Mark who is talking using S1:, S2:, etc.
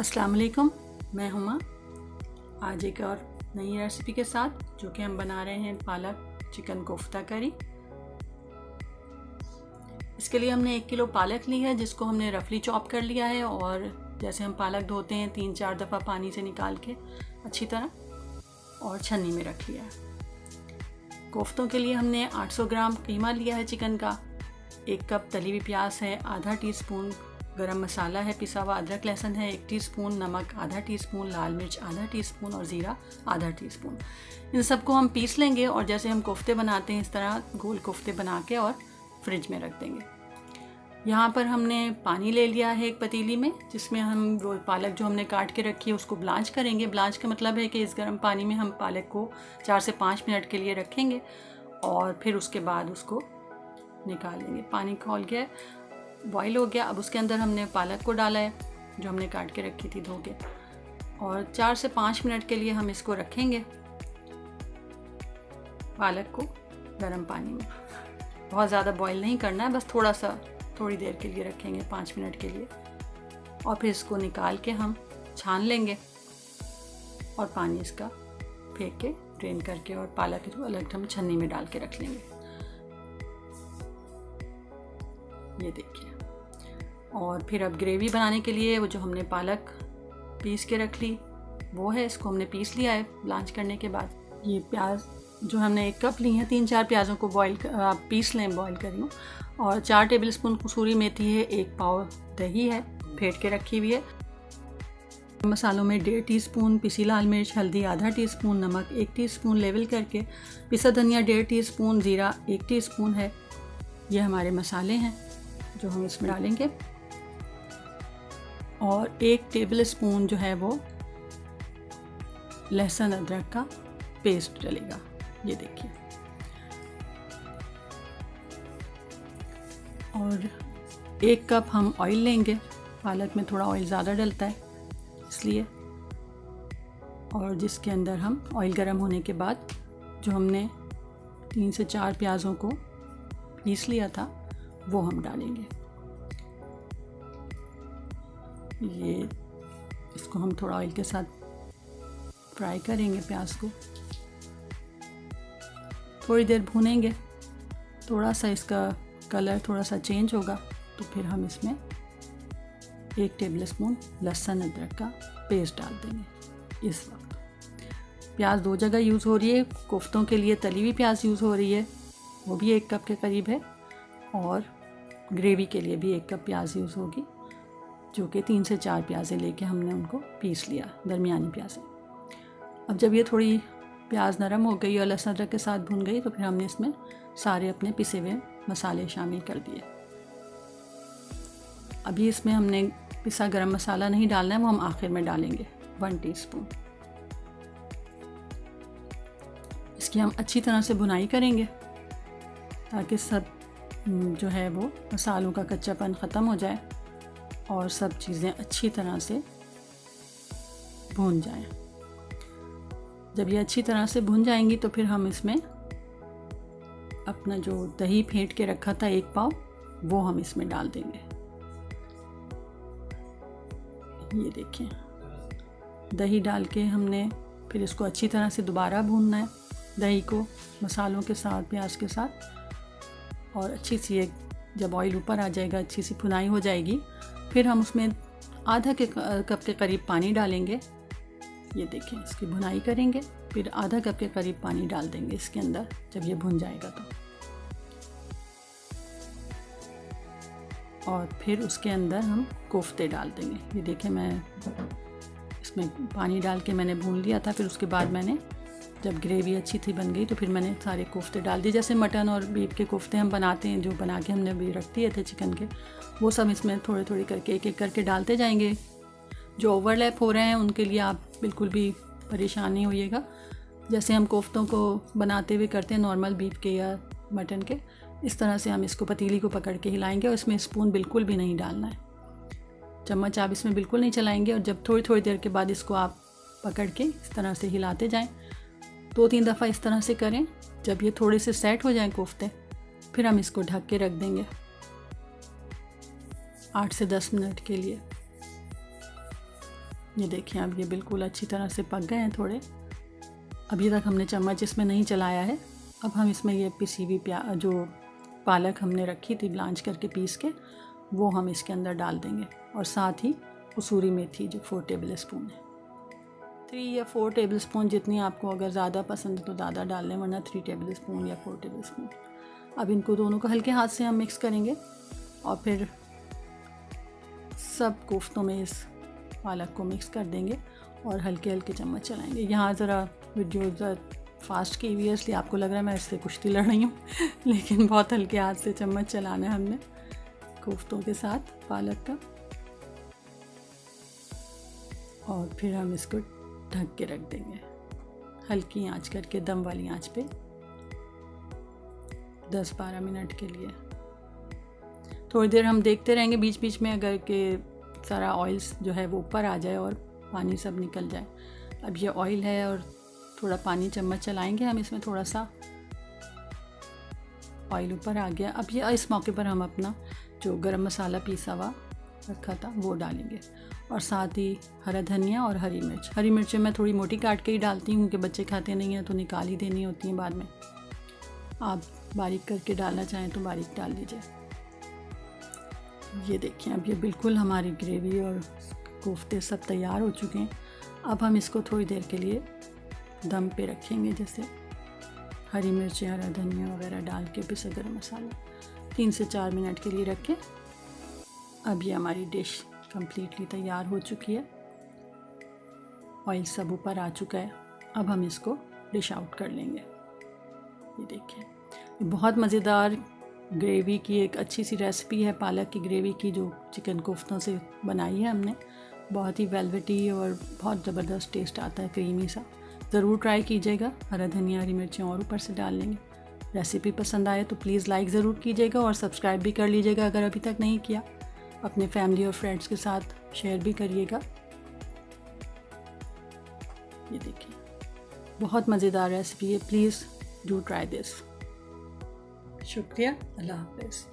S1: अस्सलाम वालेकुम, मैं हुमा। आज एक और नई रेसिपी के साथ जो कि हम बना रहे हैं पालक चिकन कोफ्ता करी। इसके लिए हमने 1 किलो पालक ली है जिसको हमने रफली चॉप कर लिया है और जैसे हम पालक धोते हैं 3-4 दफ़ा पानी से निकाल के अच्छी तरह और छन्नी में रख लिया है। कोफ्तों के लिए हमने 800 ग्राम कीमा लिया है चिकन का, 1 कप तली हुई प्याज है, आधा टीस्पून गरम मसाला है, पिसा हुआ अदरक लहसुन है, 1 टीस्पून नमक, आधा टीस्पून लाल मिर्च, आधा टीस्पून और ज़ीरा आधा टीस्पून। इन सबको हम पीस लेंगे और जैसे हम कोफ्ते बनाते हैं इस तरह गोल कोफ्ते बना के और फ्रिज में रख देंगे। यहाँ पर हमने पानी ले लिया है एक पतीली में जिसमें हम वो पालक जो हमने काट के रखी है उसको ब्लांच करेंगे। ब्लांच का मतलब है कि इस गर्म पानी में हम पालक को 4 से 5 मिनट के लिए रखेंगे और फिर उसके बाद उसको निकाल लेंगे। पानी खौल गया, बॉईल हो गया। अब उसके अंदर हमने पालक को डाला है जो हमने काट के रखी थी धो के, और 4 से 5 मिनट के लिए हम इसको रखेंगे पालक को गर्म पानी में। बहुत ज़्यादा बॉईल नहीं करना है, बस थोड़ी देर के लिए रखेंगे, 5 मिनट के लिए, और फिर इसको निकाल के हम छान लेंगे और पानी इसका फेंक के ड्रेन करके और पालक को अलग हम छन्नी में डाल के रख लेंगे। ये देखिए। और फिर अब ग्रेवी बनाने के लिए वो जो हमने पालक पीस के रख ली वो है, इसको हमने पीस लिया है ब्लांच करने के बाद। ये प्याज जो हमने 1 कप ली है, 3-4 प्याज़ों को आप पीस लें, बॉईल करी हूँ, और 4 टेबलस्पून कसूरी मेथी है, 1 पाव दही है फेंट के रखी हुई है। मसालों में 1.5 टीस्पून पिसी लाल मिर्च, हल्दी आधा टीस्पून, नमक 1 टीस्पून लेवल करके, पिसा धनिया 1.5 टीस्पून, ज़ीरा 1 टीस्पून है। ये हमारे मसाले हैं जो हम इसमें डालेंगे, और 1 टेबलस्पून जो है वो लहसुन अदरक का पेस्ट डलेगा। ये देखिए। और 1 कप हम ऑयल लेंगे, पालक में थोड़ा ऑयल ज़्यादा डलता है इसलिए, और जिसके अंदर हम ऑयल गर्म होने के बाद जो हमने 3 से 4 प्याज़ों को पीस लिया था वो हम डालेंगे। ये इसको हम थोड़ा ऑयल के साथ फ्राई करेंगे, प्याज को थोड़ी देर भूनेंगे, थोड़ा सा इसका कलर थोड़ा सा चेंज होगा तो फिर हम इसमें 1 टेबलस्पून लहसुन अदरक का पेस्ट डाल देंगे। इस वक्त प्याज 2 जगह यूज़ हो रही है, कोफ्तों के लिए तली हुई प्याज यूज़ हो रही है, वो भी 1 कप के करीब है, और ग्रेवी के लिए भी 1 कप प्याज यूज़ होगी, जो कि 3 से 4 प्याज़ें लेके हमने उनको पीस लिया, दरमियानी प्याज़ें। अब जब ये थोड़ी प्याज नरम हो गई और लहसुन अदरक के साथ भून गई तो फिर हमने इसमें सारे अपने पिसे हुए मसाले शामिल कर दिए। अभी इसमें हमने पिसा गरम मसाला नहीं डालना है, वो हम आखिर में डालेंगे, 1 टीस्पून। इसकी हम अच्छी तरह से भुनाई करेंगे ताकि सब जो है वो मसालों का कच्चापन ख़त्म हो जाए और सब चीज़ें अच्छी तरह से भून जाएं। जब ये अच्छी तरह से भुन जाएंगी तो फिर हम इसमें अपना जो दही फेंट के रखा था 1 पाव, वो हम इसमें डाल देंगे। ये देखिए, दही डाल के हमने फिर इसको अच्छी तरह से दोबारा भूनना है, दही को मसालों के साथ, प्याज के साथ, और अच्छी सी एक जब ऑयल ऊपर आ जाएगा, अच्छी सी भुनाई हो जाएगी, फिर हम उसमें आधा कप के करीब पानी डालेंगे। ये देखें, इसकी भुनाई करेंगे, फिर आधा कप के करीब पानी डाल देंगे इसके अंदर जब ये भुन जाएगा तो, और फिर उसके अंदर हम कोफ्ते डाल देंगे। ये देखें, मैं इसमें पानी डाल के मैंने भून लिया था, फिर उसके बाद मैंने जब ग्रेवी अच्छी थी बन गई तो फिर मैंने सारे कोफ्ते डाल दिए। जैसे मटन और बीफ के कोफ्ते हम बनाते हैं, जो बना के हमने अभी रख दिए थे चिकन के, वो सब इसमें थोड़े थोड़े करके एक करके डालते जाएंगे। जो ओवरलैप हो रहे हैं उनके लिए आप बिल्कुल भी परेशान नहीं होइएगा। जैसे हम कोफ्तों को बनाते हुए करते हैं नॉर्मल बीफ के या मटन के, इस तरह से हम इसको पतीली को पकड़ के हिलाएंगे, और इसमें स्पून बिल्कुल भी नहीं डालना है, चम्मच आप इसमें बिल्कुल नहीं चलाएंगे। और जब थोड़ी थोड़ी देर के बाद इसको आप पकड़ के इस तरह से हिलाते जाएं, 2-3 दफ़ा इस तरह से करें। जब ये थोड़े से सेट हो जाएं कोफ्ते, फिर हम इसको ढक के रख देंगे 8 से 10 मिनट के लिए। ये देखिए अब ये बिल्कुल अच्छी तरह से पक गए हैं थोड़े। अभी तक हमने चम्मच इसमें नहीं चलाया है। अब हम इसमें ये पिसी हुई जो पालक हमने रखी थी ब्लांच करके पीस के, वो हम इसके अंदर डाल देंगे। और साथ ही कसूरी मेथी जो 4 टेबल स्पून है, 3 या 4 टेबल स्पून, जितनी आपको अगर ज़्यादा पसंद है तो ज़्यादा डाल लें, वरना 3 टेबल स्पून या 4 टेबल स्पून। अब इनको दोनों को हल्के हाथ से हम मिक्स करेंगे और फिर सब कोफ्तों में इस पालक को मिक्स कर देंगे और हल्के हल्के चम्मच चलाएंगे। यहाँ ज़रा वीडियो फास्ट की हुई है इसलिए आपको लग रहा है मैं इससे कुश्ती लड़ रही हूँ लेकिन बहुत हल्के हाथ से चम्मच चलाना है हमने कोफ्तों के साथ पालक का। और फिर हम इसको ढक के रख देंगे हल्की आंच करके, दम वाली आंच पे 10-12 मिनट के लिए। थोड़ी देर हम देखते रहेंगे बीच बीच में, अगर के सारा ऑयल्स जो है वो ऊपर आ जाए और पानी सब निकल जाए। अब ये ऑयल है और थोड़ा पानी चम्मच चलाएंगे हम इसमें, थोड़ा सा ऑयल ऊपर आ गया। अब ये इस मौके पर हम अपना जो गरम मसाला पीसा हुआ रखा था वो डालेंगे और साथ ही हरा धनिया और हरी मिर्च। हरी मिर्चें मैं थोड़ी मोटी काट के ही डालती हूँ क्योंकि बच्चे खाते नहीं हैं तो निकाल ही देनी होती हैं बाद में। आप बारीक करके डालना चाहें तो बारीक डाल दीजिए। ये देखिए अब ये बिल्कुल हमारी ग्रेवी और कोफ्ते सब तैयार हो चुके हैं। अब हम इसको थोड़ी देर के लिए दम पे रखेंगे, जैसे हरी मिर्ची, हरा धनिया वगैरह डाल के पिसा गरम मसाला 3 से 4 मिनट के लिए रखें। अब ये हमारी डिश कम्प्लीटली तैयार हो चुकी है, ऑयल सब ऊपर आ चुका है। अब हम इसको डिश आउट कर लेंगे। ये देखिए बहुत मज़ेदार ग्रेवी की एक अच्छी सी रेसिपी है पालक की ग्रेवी की, जो चिकन कोफ्तों से बनाई है हमने। बहुत ही वेलवेटी और बहुत ज़बरदस्त टेस्ट आता है, क्रीमी सा। ज़रूर ट्राई कीजिएगा। हरा धनिया, हरी मिर्चें और ऊपर से डाल लेंगे। रेसिपी पसंद आए तो प्लीज़ लाइक ज़रूर कीजिएगा और सब्सक्राइब भी कर लीजिएगा अगर अभी तक नहीं किया। अपने फैमिली और फ्रेंड्स के साथ शेयर भी करिएगा। ये देखिए बहुत मज़ेदार रेसिपी है, प्लीज़ डू ट्राई दिस। शुक्रिया, अल्लाह हाफ़िज़।